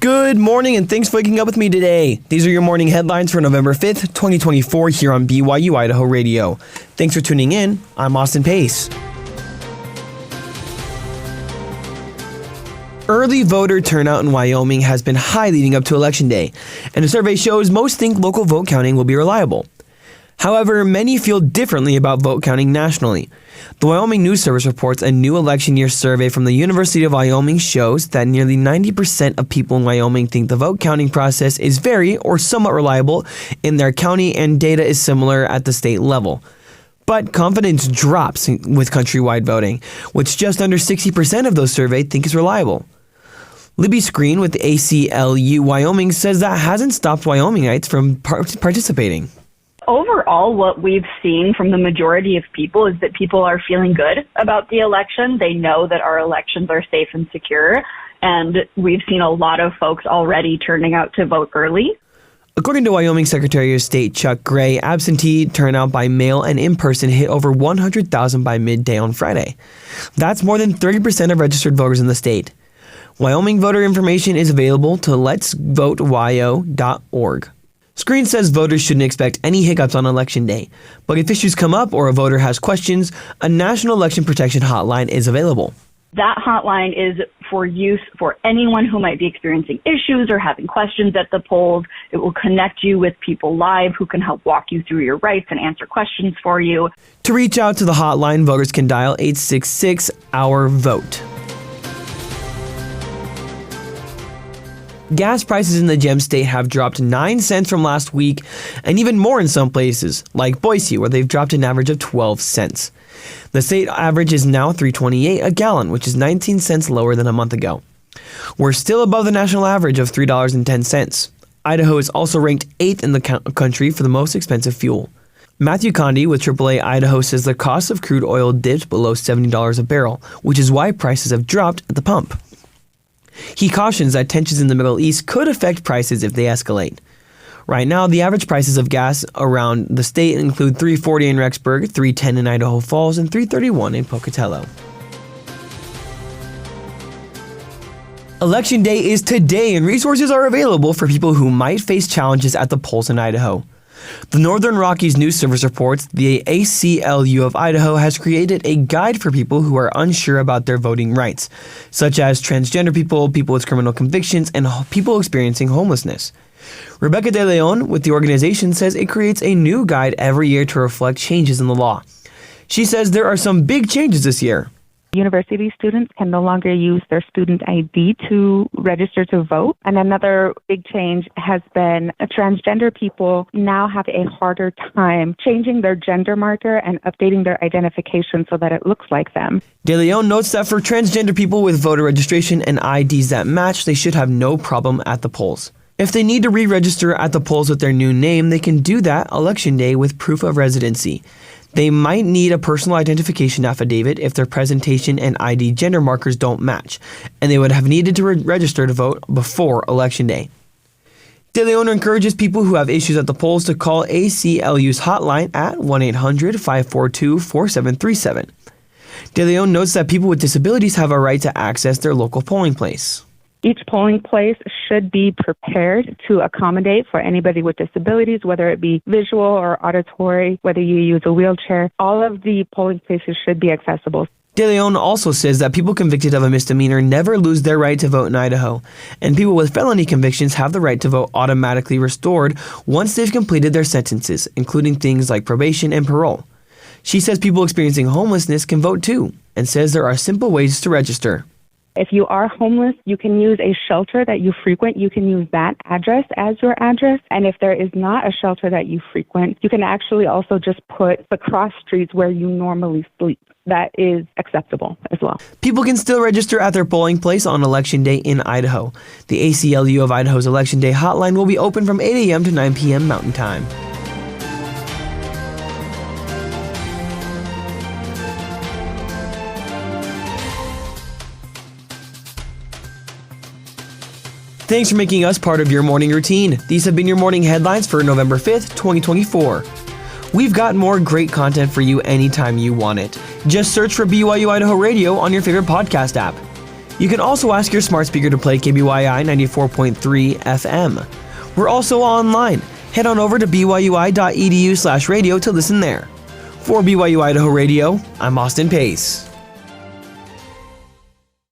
Good morning and thanks for waking up with me today. These are your morning headlines for November 5th, 2024 here on BYU-Idaho Radio. Thanks for tuning in. I'm Austin Pace. Early voter turnout in Wyoming has been high leading up to Election Day, and a survey shows most think local vote counting will be reliable. However, many feel differently about vote counting nationally. The Wyoming News Service reports a new election year survey from the University of Wyoming shows that nearly 90% of people in Wyoming think the vote counting process is very or somewhat reliable in their county and data is similar at the state level. But confidence drops with countrywide voting, which just under 60% of those surveyed think is reliable. Libby Screen with the ACLU Wyoming says that hasn't stopped Wyomingites from participating. Overall, what we've seen from the majority of people is that people are feeling good about the election. They know that our elections are safe and secure, and we've seen a lot of folks already turning out to vote early. According to Wyoming Secretary of State Chuck Gray, absentee turnout by mail and in-person hit over 100,000 by midday on Friday. That's more than 30% of registered voters in the state. Wyoming voter information is available to letsvotewyo.org. Screen says voters shouldn't expect any hiccups on Election Day, but if issues come up or a voter has questions, a National Election Protection Hotline is available. That hotline is for use for anyone who might be experiencing issues or having questions at the polls. It will connect you with people live who can help walk you through your rights and answer questions for you. To reach out to the hotline, voters can dial 866-OUR-VOTE. Gas prices in the Gem State have dropped 9 cents from last week, and even more in some places, like Boise, where they've dropped an average of 12 cents. The state average is now $3.28 a gallon, which is 19 cents lower than a month ago. We're still above the national average of $3.10. Idaho is also ranked 8th in the country for the most expensive fuel. Matthew Condi with AAA Idaho says the cost of crude oil dipped below $70 a barrel, which is why prices have dropped at the pump. He cautions that tensions in the Middle East could affect prices if they escalate. Right now, the average prices of gas around the state include $3.40 in Rexburg, $3.10 in Idaho Falls, and $3.31 in Pocatello. Election Day is today, and resources are available for people who might face challenges at the polls in Idaho. The Northern Rockies News Service reports the ACLU of Idaho has created a guide for people who are unsure about their voting rights, such as transgender people, people with criminal convictions, and people experiencing homelessness. Rebecca De Leon with the organization says it creates a new guide every year to reflect changes in the law. She says there are some big changes this year. University students can no longer use their student ID to register to vote. And another big change has been transgender people now have a harder time changing their gender marker and updating their identification so that it looks like them. De Leon notes that for transgender people with voter registration and IDs that match, they should have no problem at the polls. If they need to re-register at the polls with their new name, they can do that Election Day with proof of residency. They might need a personal identification affidavit if their presentation and ID gender markers don't match, and they would have needed to register to vote before Election Day. De Leon encourages people who have issues at the polls to call ACLU's hotline at 1-800-542-4737. De Leon notes that people with disabilities have a right to access their local polling place. Each polling place should be prepared to accommodate for anybody with disabilities, whether it be visual or auditory, whether you use a wheelchair. All of the polling places should be accessible. De Leon also says that people convicted of a misdemeanor never lose their right to vote in Idaho, and people with felony convictions have the right to vote automatically restored once they've completed their sentences, including things like probation and parole. She says people experiencing homelessness can vote too, and says there are simple ways to register. If you are homeless, you can use a shelter that you frequent. You can use that address as your address. And if there is not a shelter that you frequent, you can actually also just put the cross streets where you normally sleep. That is acceptable as well. People can still register at their polling place on Election Day in Idaho. The ACLU of Idaho's Election Day hotline will be open from 8 a.m. to 9 p.m. Mountain Time. Thanks for making us part of your morning routine. These have been your morning headlines for November 5th, 2024. We've got more great content for you anytime you want it. Just search for BYU-Idaho Radio on your favorite podcast app. You can also ask your smart speaker to play KBYI 94.3 FM. We're also online. Head on over to byui.edu/radio to listen there. For BYU Idaho Radio, I'm Austin Pace.